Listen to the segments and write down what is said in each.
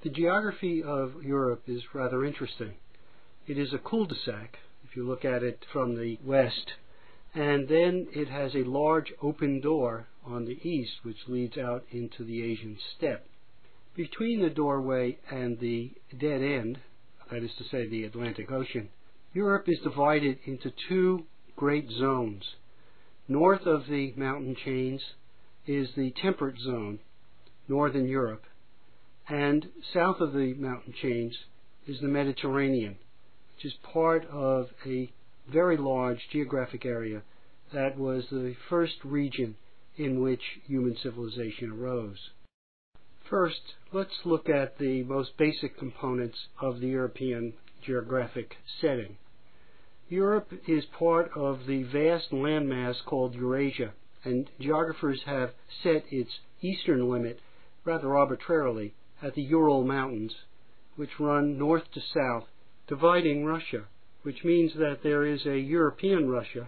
The geography of Europe is rather interesting. It is a cul-de-sac, if you look at it from the west, and then it has a large open door on the east which leads out into the Asian steppe. Between the doorway and the dead end, that is to say the Atlantic Ocean, Europe is divided into two great zones. North of the mountain chains is the temperate zone, northern Europe, and south of the mountain chains is the Mediterranean, which is part of a very large geographic area that was the first region in which human civilization arose. First, let's look at the most basic components of the European geographic setting. Europe is part of the vast landmass called Eurasia, and geographers have set its eastern limit rather arbitrarily at the Ural Mountains, which run north to south, dividing Russia, which means that there is a European Russia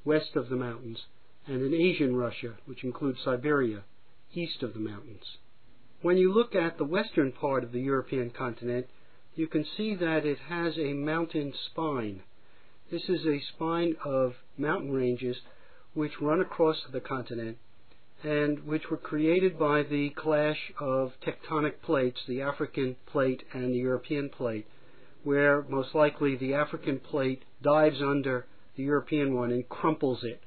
west of the mountains and an Asian Russia, which includes Siberia, east of the mountains. When you look at the western part of the European continent, you can see that it has a mountain spine. This is a spine of mountain ranges which run across the continent and which were created by the clash of tectonic plates, the African plate and the European plate, where most likely the African plate dives under the European one and crumples it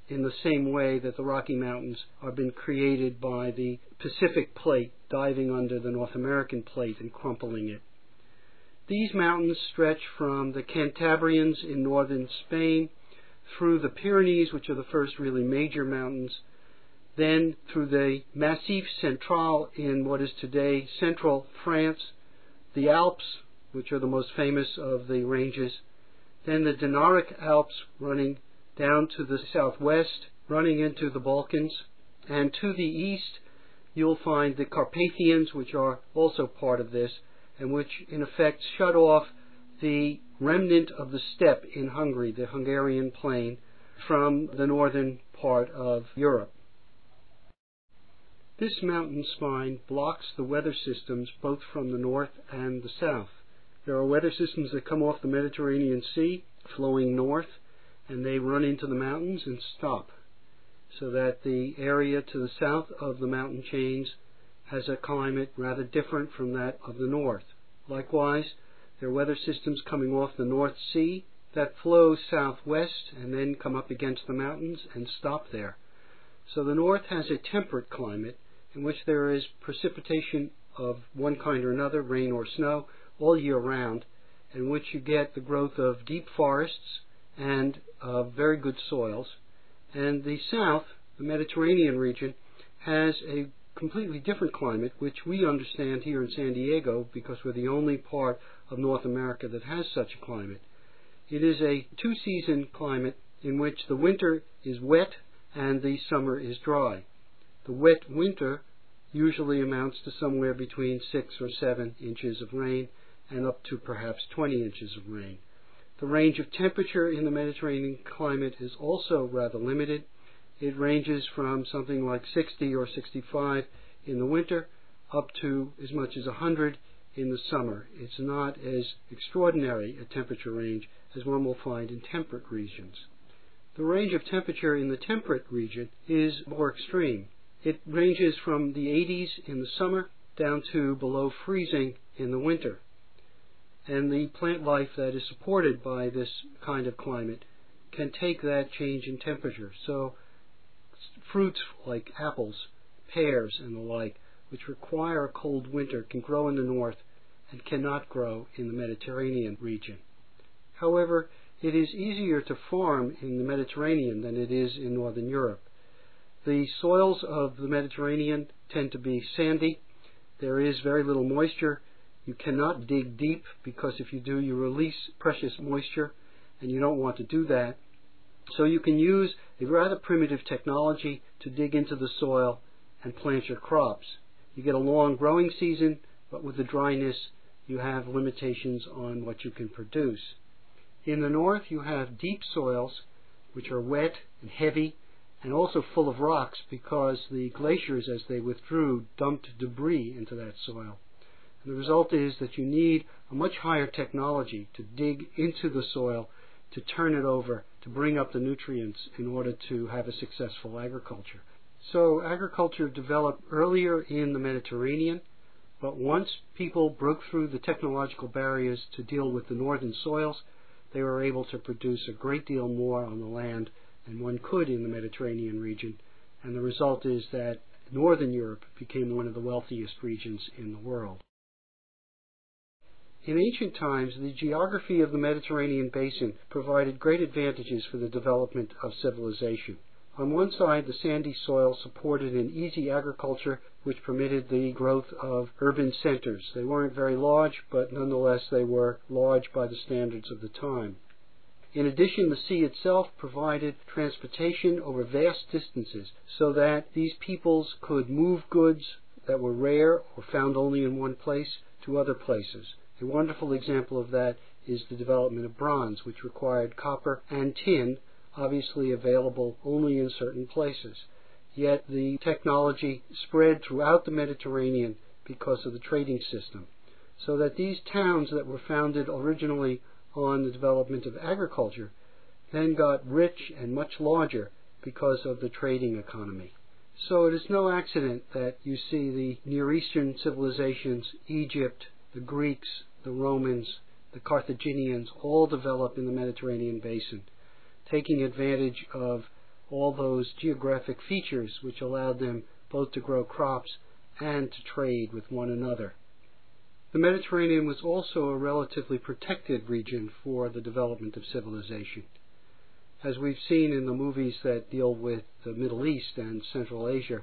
in the same way that the Rocky Mountains have been created by the Pacific plate diving under the North American plate and crumpling it. These mountains stretch from the Cantabrians in northern Spain through the Pyrenees, which are the first really major mountains, then through the Massif Central in what is today central France, the Alps, which are the most famous of the ranges, then the Dinaric Alps running down to the southwest, running into the Balkans, and to the east you'll find the Carpathians, which are also part of this, and which in effect shut off the remnant of the steppe in Hungary, the Hungarian plain, from the northern part of Europe. This mountain spine blocks the weather systems both from the north and the south. There are weather systems that come off the Mediterranean Sea, flowing north, and they run into the mountains and stop, so that the area to the south of the mountain chains has a climate rather different from that of the north. Likewise, there are weather systems coming off the North Sea that flow southwest and then come up against the mountains and stop there. So the north has a temperate climate in which there is precipitation of one kind or another, rain or snow, all year round, in which you get the growth of deep forests and very good soils. And the south, the Mediterranean region, has a completely different climate, which we understand here in San Diego because we're the only part of North America that has such a climate. It is a two-season climate in which the winter is wet and the summer is dry. The wet winter usually amounts to somewhere between 6 or 7 inches of rain and up to perhaps 20 inches of rain. The range of temperature in the Mediterranean climate is also rather limited. It ranges from something like 60 or 65 in the winter up to as much as 100 in the summer. It's not as extraordinary a temperature range as one will find in temperate regions. The range of temperature in the temperate region is more extreme. It ranges from the 80s in the summer down to below freezing in the winter. And the plant life that is supported by this kind of climate can take that change in temperature. So fruits like apples, pears, and the like, which require a cold winter, can grow in the north and cannot grow in the Mediterranean region. However, it is easier to farm in the Mediterranean than it is in northern Europe. The soils of the Mediterranean tend to be sandy. There is very little moisture. You cannot dig deep because if you do, you release precious moisture, and you don't want to do that. So you can use a rather primitive technology to dig into the soil and plant your crops. You get a long growing season, but with the dryness, you have limitations on what you can produce. In the north, you have deep soils, which are wet and heavy, and also full of rocks because the glaciers, as they withdrew, dumped debris into that soil. And the result is that you need a much higher technology to dig into the soil, to turn it over, to bring up the nutrients in order to have a successful agriculture. So agriculture developed earlier in the Mediterranean, but once people broke through the technological barriers to deal with the northern soils, they were able to produce a great deal more on the land than one could in the Mediterranean region, and the result is that northern Europe became one of the wealthiest regions in the world. In ancient times, the geography of the Mediterranean basin provided great advantages for the development of civilization. On one side, the sandy soil supported an easy agriculture which permitted the growth of urban centers. They weren't very large, but nonetheless they were large by the standards of the time. In addition, the sea itself provided transportation over vast distances so that these peoples could move goods that were rare or found only in one place to other places. A wonderful example of that is the development of bronze, which required copper and tin, obviously available only in certain places. Yet the technology spread throughout the Mediterranean because of the trading system, so that these towns that were founded originally on the development of agriculture then got rich and much larger because of the trading economy. So it is no accident that you see the Near Eastern civilizations, Egypt, the Greeks, the Romans, the Carthaginians, all develop in the Mediterranean basin, taking advantage of all those geographic features which allowed them both to grow crops and to trade with one another. The Mediterranean was also a relatively protected region for the development of civilization. As we've seen in the movies that deal with the Middle East and Central Asia,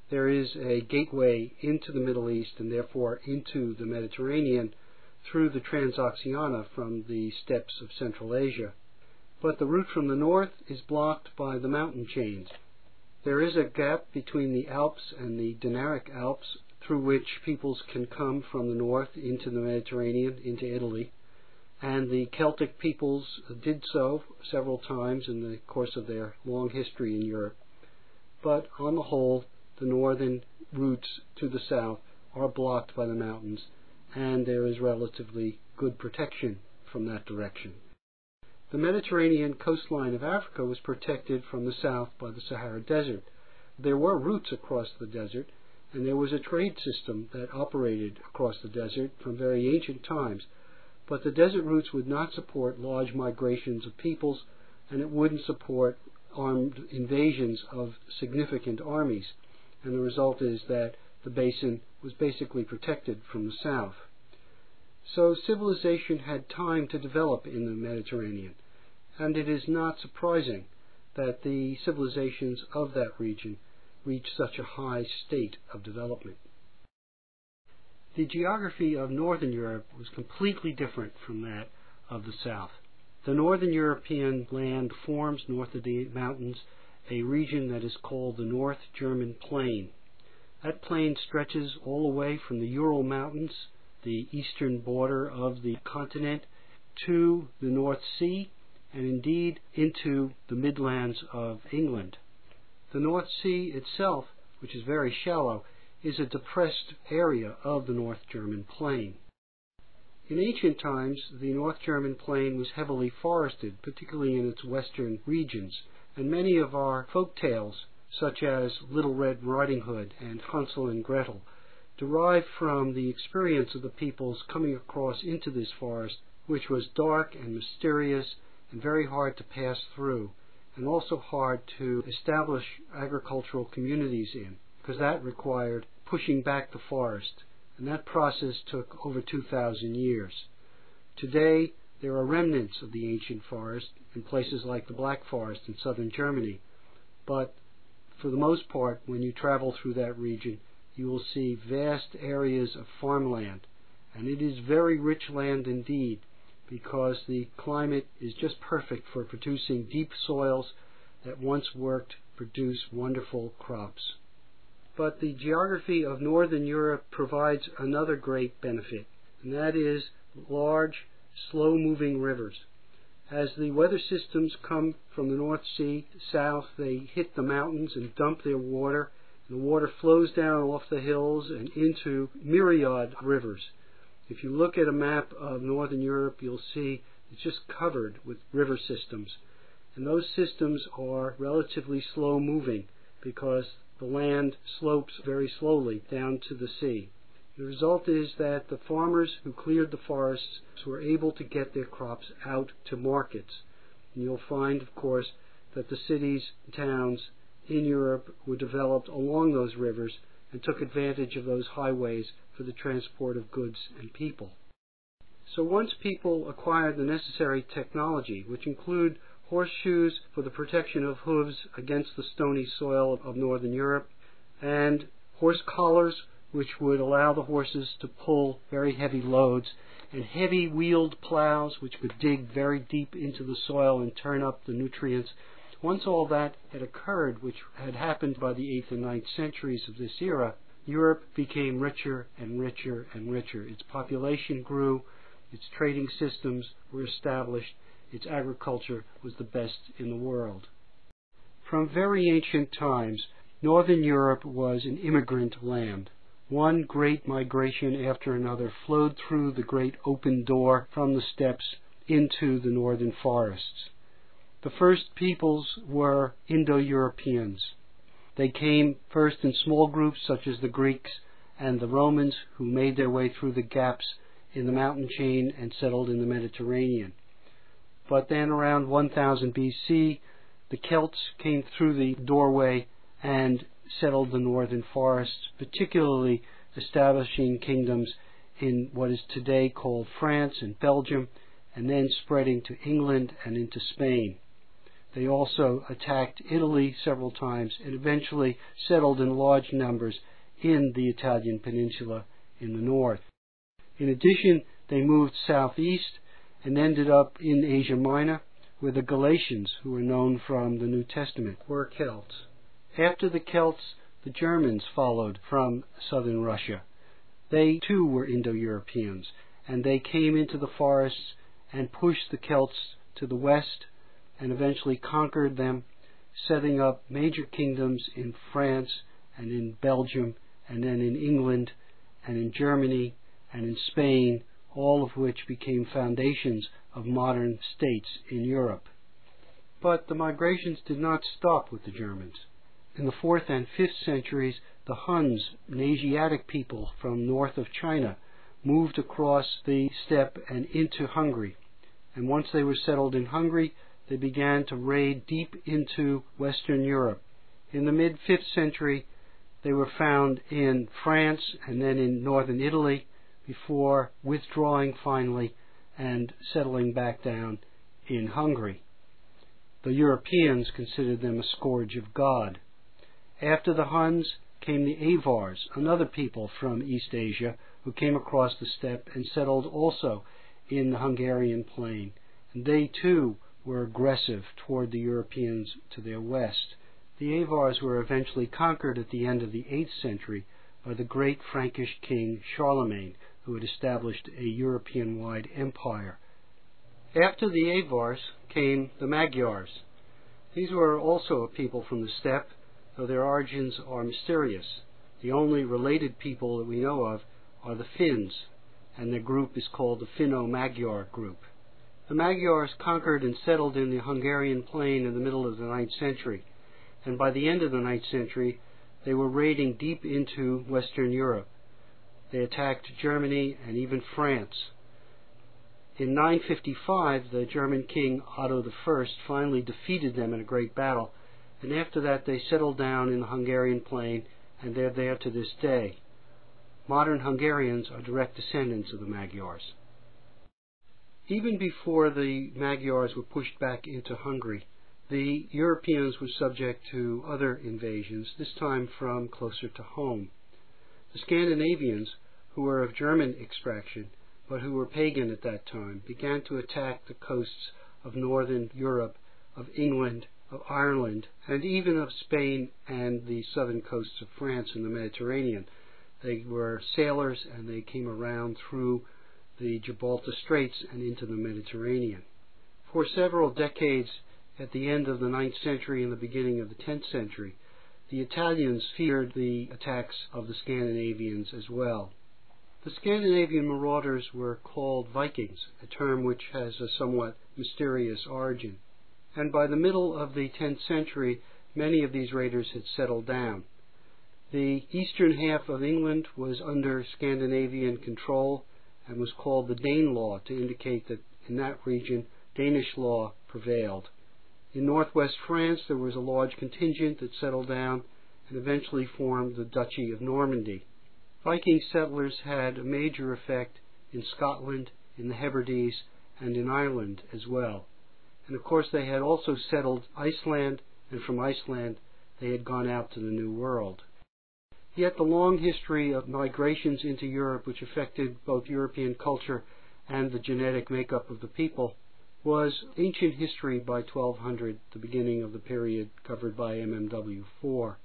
there is a gateway into the Middle East and therefore into the Mediterranean through the Transoxiana from the steppes of Central Asia. But the route from the north is blocked by the mountain chains. There is a gap between the Alps and the Dinaric Alps through which peoples can come from the north into the Mediterranean, into Italy, and the Celtic peoples did so several times in the course of their long history in Europe. But on the whole, the northern routes to the south are blocked by the mountains, and there is relatively good protection from that direction. The Mediterranean coastline of Africa was protected from the south by the Sahara Desert. There were routes across the desert, and there was a trade system that operated across the desert from very ancient times, but the desert routes would not support large migrations of peoples, and it wouldn't support armed invasions of significant armies, and the result is that the basin was basically protected from the south. So civilization had time to develop in the Mediterranean, and it is not surprising that the civilizations of that region reached such a high state of development. The geography of northern Europe was completely different from that of the south. The northern European land forms north of the mountains a region that is called the North German Plain. That plain stretches all the way from the Ural Mountains, the eastern border of the continent, to the North Sea, and indeed into the Midlands of England. The North Sea itself, which is very shallow, is a depressed area of the North German Plain. In ancient times, the North German Plain was heavily forested, particularly in its western regions, and many of our folk tales, such as Little Red Riding Hood and Hansel and Gretel, derive from the experience of the peoples coming across into this forest, which was dark and mysterious and very hard to pass through, and also hard to establish agricultural communities in, because that required pushing back the forest, and that process took over 2,000 years. Today, there are remnants of the ancient forest in places like the Black Forest in southern Germany, but for the most part, when you travel through that region, you will see vast areas of farmland, and it is very rich land indeed, because the climate is just perfect for producing deep soils that once worked produce wonderful crops. But the geography of northern Europe provides another great benefit, and that is large, slow-moving rivers. As the weather systems come from the North Sea south, they hit the mountains and dump their water And the water flows down off the hills and into myriad rivers. If you look at a map of Northern Europe, you'll see it's just covered with river systems. And those systems are relatively slow moving because the land slopes very slowly down to the sea. The result is that the farmers who cleared the forests were able to get their crops out to markets. And you'll find, of course, that the cities and towns in Europe were developed along those rivers and took advantage of those highways for the transport of goods and people. So once people acquired the necessary technology, which include horseshoes for the protection of hooves against the stony soil of Northern Europe, and horse collars, which would allow the horses to pull very heavy loads, and heavy wheeled plows, which could dig very deep into the soil and turn up the nutrients. Once all that had occurred, which had happened by the 8th and 9th centuries of this era, Europe became richer and richer and richer. Its population grew, its trading systems were established, its agriculture was the best in the world. From very ancient times, Northern Europe was an immigrant land. One great migration after another flowed through the great open door from the steppes into the northern forests. The first peoples were Indo-Europeans. They came first in small groups such as the Greeks and the Romans, who made their way through the gaps in the mountain chain and settled in the Mediterranean. But then around 1000 BC, the Celts came through the doorway and settled the northern forests, particularly establishing kingdoms in what is today called France and Belgium, and then spreading to England and into Spain. They also attacked Italy several times and eventually settled in large numbers in the Italian peninsula in the north. In addition, they moved southeast and ended up in Asia Minor, where the Galatians, who were known from the New Testament, were Celts. After the Celts, the Germans followed from southern Russia. They too were Indo-Europeans, and they came into the forests and pushed the Celts to the west and eventually conquered them, setting up major kingdoms in France and in Belgium and then in England and in Germany and in Spain, all of which became foundations of modern states in Europe. But the migrations did not stop with the Germans. In the 4th and 5th centuries, the Huns, an Asiatic people from north of China, moved across the steppe and into Hungary. And once they were settled in Hungary, they began to raid deep into Western Europe. In the mid-5th century, they were found in France and then in northern Italy, before withdrawing finally and settling back down in Hungary. The Europeans considered them a scourge of God. After the Huns came the Avars, another people from East Asia, who came across the steppe and settled also in the Hungarian plain. And they too were aggressive toward the Europeans to their west. The Avars were eventually conquered at the end of the 8th century by the great Frankish king Charlemagne, who had established a European-wide empire. After the Avars came the Magyars. These were also a people from the steppe, though their origins are mysterious. The only related people that we know of are the Finns, and their group is called the Finno-Magyar group. The Magyars conquered and settled in the Hungarian plain in the middle of the 9th century, and by the end of the 9th century, they were raiding deep into Western Europe. They attacked Germany and even France. In 955, the German king Otto I finally defeated them in a great battle, and after that they settled down in the Hungarian plain, and they're there to this day. Modern Hungarians are direct descendants of the Magyars. Even before the Magyars were pushed back into Hungary, the Europeans were subject to other invasions, this time from closer to home. The Scandinavians, who were of German extraction, but who were pagan at that time, began to attack the coasts of northern Europe, of England, of Ireland, and even of Spain and the southern coasts of France and the Mediterranean. They were sailors, and they came around through the Gibraltar Straits and into the Mediterranean. For several decades, at the end of the 9th century and the beginning of the 10th century, the Italians feared the attacks of the Scandinavians as well. The Scandinavian marauders were called Vikings, a term which has a somewhat mysterious origin. And by the middle of the 10th century, many of these raiders had settled down. The eastern half of England was under Scandinavian control and was called the Danelaw to indicate that in that region Danish law prevailed. In northwest France there was a large contingent that settled down and eventually formed the Duchy of Normandy. Viking settlers had a major effect in Scotland, in the Hebrides, and in Ireland as well. And of course they had also settled Iceland, and from Iceland they had gone out to the New World. Yet the long history of migrations into Europe, which affected both European culture and the genetic makeup of the people, was ancient history by 1200, the beginning of the period covered by MMW4.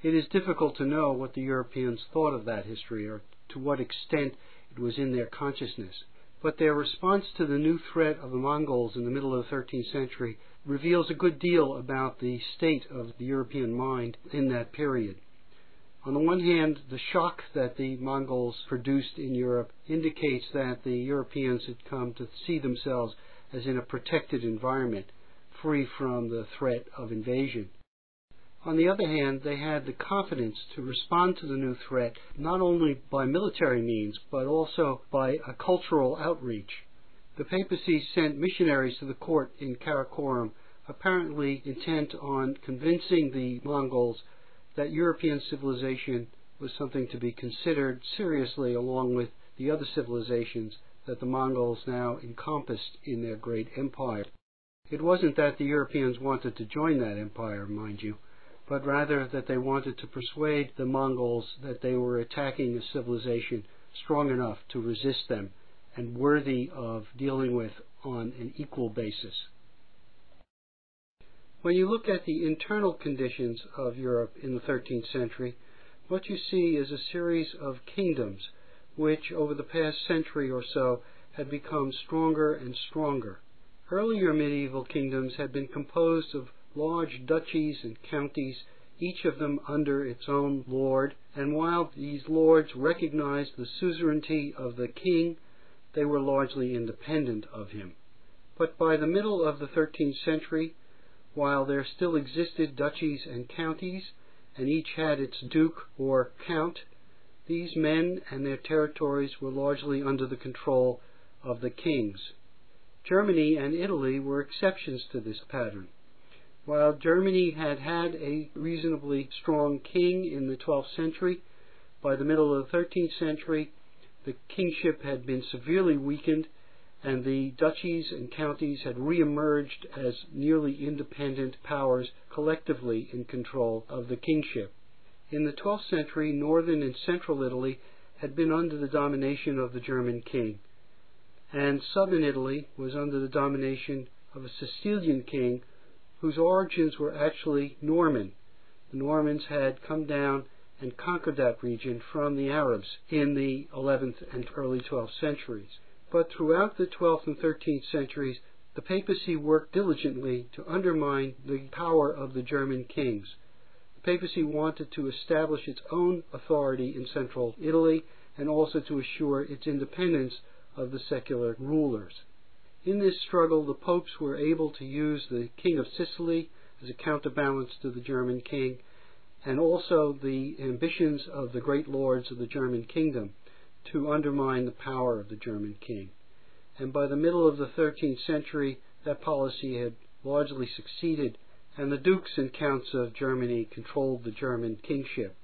It is difficult to know what the Europeans thought of that history or to what extent it was in their consciousness, but their response to the new threat of the Mongols in the middle of the 13th century reveals a good deal about the state of the European mind in that period. On the one hand, the shock that the Mongols produced in Europe indicates that the Europeans had come to see themselves as in a protected environment, free from the threat of invasion. On the other hand, they had the confidence to respond to the new threat not only by military means, but also by a cultural outreach. The papacy sent missionaries to the court in Karakorum, apparently intent on convincing the Mongols that European civilization was something to be considered seriously along with the other civilizations that the Mongols now encompassed in their great empire. It wasn't that the Europeans wanted to join that empire, mind you, but rather that they wanted to persuade the Mongols that they were attacking a civilization strong enough to resist them and worthy of dealing with on an equal basis. When you look at the internal conditions of Europe in the 13th century, what you see is a series of kingdoms which over the past century or so had become stronger and stronger. Earlier medieval kingdoms had been composed of large duchies and counties, each of them under its own lord, and while these lords recognized the suzerainty of the king, they were largely independent of him. But by the middle of the 13th century, while there still existed duchies and counties, and each had its duke or count, these men and their territories were largely under the control of the kings. Germany and Italy were exceptions to this pattern. While Germany had had a reasonably strong king in the 12th century, by the middle of the 13th century, the kingship had been severely weakened, and the duchies and counties had re-emerged as nearly independent powers collectively in control of the kingship. In the 12th century, northern and central Italy had been under the domination of the German king, and southern Italy was under the domination of a Sicilian king whose origins were actually Norman. The Normans had come down and conquered that region from the Arabs in the 11th and early 12th centuries. But throughout the 12th and 13th centuries, the papacy worked diligently to undermine the power of the German kings. The papacy wanted to establish its own authority in central Italy and also to assure its independence of the secular rulers. In this struggle, the popes were able to use the King of Sicily as a counterbalance to the German king, and also the ambitions of the great lords of the German kingdom to undermine the power of the German king. And by the middle of the 13th century, that policy had largely succeeded, and the dukes and counts of Germany controlled the German kingship,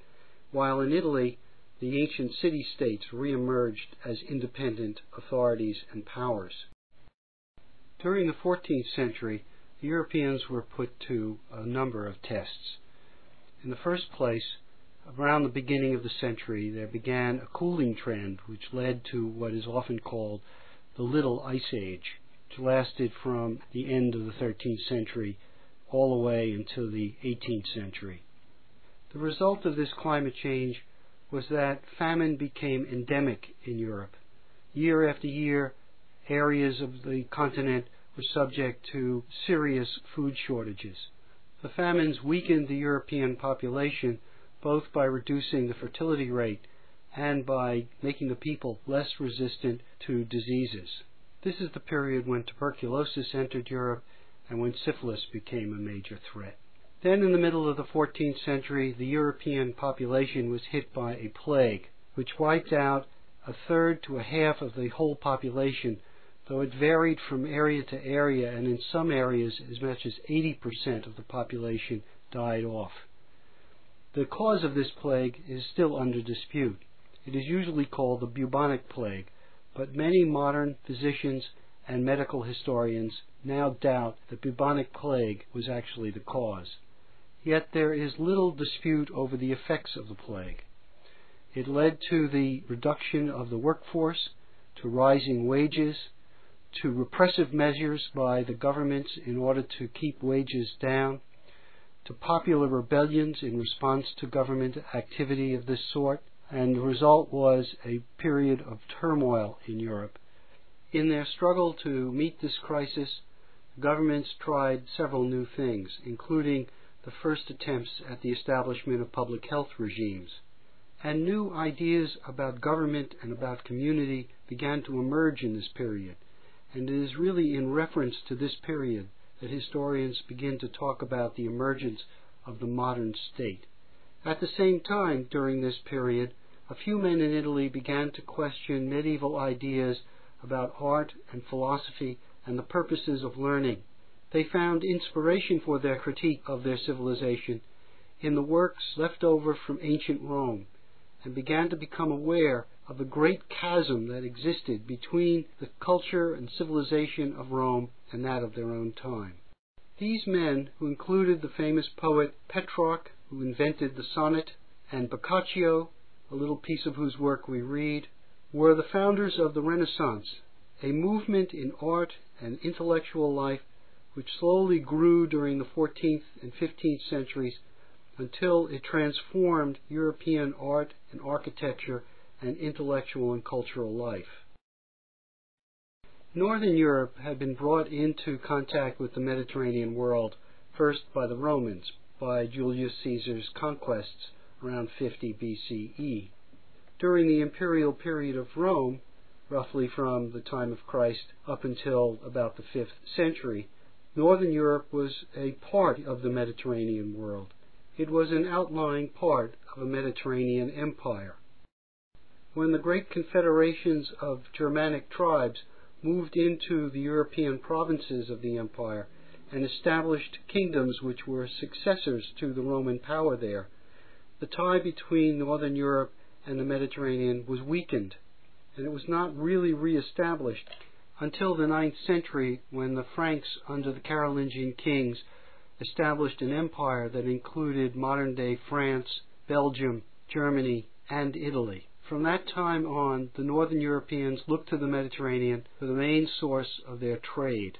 while in Italy, the ancient city-states re-emerged as independent authorities and powers. During the 14th century, the Europeans were put to a number of tests. In the first place, around the beginning of the century, there began a cooling trend which led to what is often called the Little Ice Age, which lasted from the end of the 13th century all the way until the 18th century. The result of this climate change was that famine became endemic in Europe. Year after year, areas of the continent were subject to serious food shortages. The famines weakened the European population both by reducing the fertility rate and by making the people less resistant to diseases. This is the period when tuberculosis entered Europe and when syphilis became a major threat. Then in the middle of the 14th century, the European population was hit by a plague, which wiped out a third to a half of the whole population, though it varied from area to area, and in some areas as much as 80% of the population died off. The cause of this plague is still under dispute. It is usually called the bubonic plague, but many modern physicians and medical historians now doubt that bubonic plague was actually the cause. Yet there is little dispute over the effects of the plague. It led to the reduction of the workforce, to rising wages, to repressive measures by the governments in order to keep wages down, to popular rebellions in response to government activity of this sort, and the result was a period of turmoil in Europe. In their struggle to meet this crisis, governments tried several new things, including the first attempts at the establishment of public health regimes. And new ideas about government and about community began to emerge in this period. And it is really in reference to this period that historians begin to talk about the emergence of the modern state. At the same time, during this period, a few men in Italy began to question medieval ideas about art and philosophy and the purposes of learning. They found inspiration for their critique of their civilization in the works left over from ancient Rome, and began to become aware of the great chasm that existed between the culture and civilization of Rome and that of their own time. These men, who included the famous poet Petrarch, who invented the sonnet, and Boccaccio, a little piece of whose work we read, were the founders of the Renaissance, a movement in art and intellectual life which slowly grew during the 14th and 15th centuries until it transformed European art and architecture and intellectual and cultural life. Northern Europe had been brought into contact with the Mediterranean world, first by the Romans, by Julius Caesar's conquests around 50 BCE. During the imperial period of Rome, roughly from the time of Christ up until about the 5th century, Northern Europe was a part of the Mediterranean world. It was an outlying part of a Mediterranean empire. When the great confederations of Germanic tribes moved into the European provinces of the empire and established kingdoms which were successors to the Roman power there, the tie between Northern Europe and the Mediterranean was weakened, and it was not really re-established until the 9th century, when the Franks under the Carolingian kings established an empire that included modern-day France, Belgium, Germany, and Italy. From that time on, the Northern Europeans looked to the Mediterranean for the main source of their trade.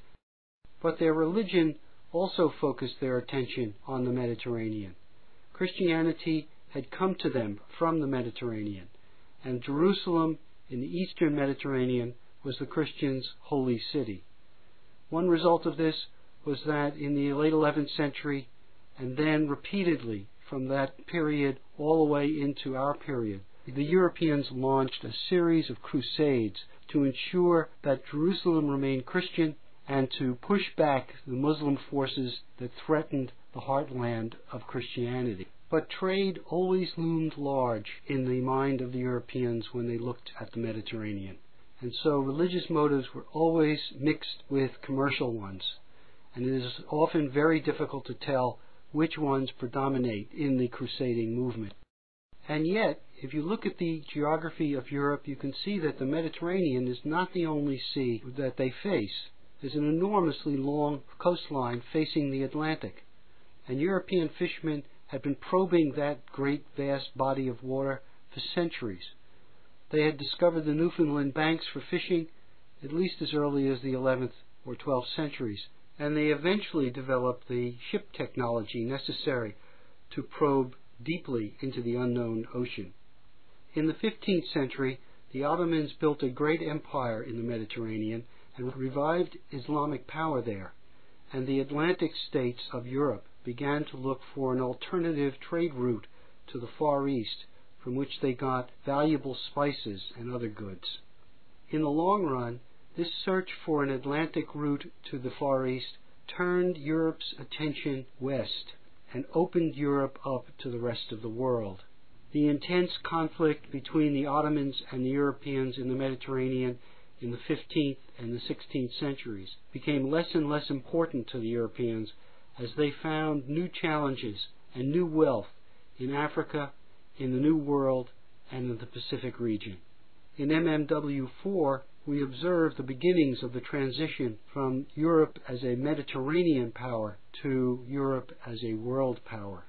But their religion also focused their attention on the Mediterranean. Christianity had come to them from the Mediterranean, and Jerusalem in the eastern Mediterranean was the Christians' holy city. One result of this was that in the late 11th century, and then repeatedly from that period all the way into our period, the Europeans launched a series of crusades to ensure that Jerusalem remained Christian and to push back the Muslim forces that threatened the heartland of Christianity. But trade always loomed large in the mind of the Europeans when they looked at the Mediterranean. And so religious motives were always mixed with commercial ones. And it is often very difficult to tell which ones predominate in the crusading movement. And yet, if you look at the geography of Europe, you can see that the Mediterranean is not the only sea that they face. There's an enormously long coastline facing the Atlantic. And European fishermen had been probing that great, vast body of water for centuries. They had discovered the Newfoundland banks for fishing at least as early as the 11th or 12th centuries, and they eventually developed the ship technology necessary to probe deeply into the unknown ocean. In the 15th century, the Ottomans built a great empire in the Mediterranean and revived Islamic power there, and the Atlantic states of Europe began to look for an alternative trade route to the Far East from which they got valuable spices and other goods. In the long run, this search for an Atlantic route to the Far East turned Europe's attention west and opened Europe up to the rest of the world. The intense conflict between the Ottomans and the Europeans in the Mediterranean in the 15th and the 16th centuries became less and less important to the Europeans as they found new challenges and new wealth in Africa, in the New World, and in the Pacific region. In MMW4, we observe the beginnings of the transition from Europe as a Mediterranean power to Europe as a world power.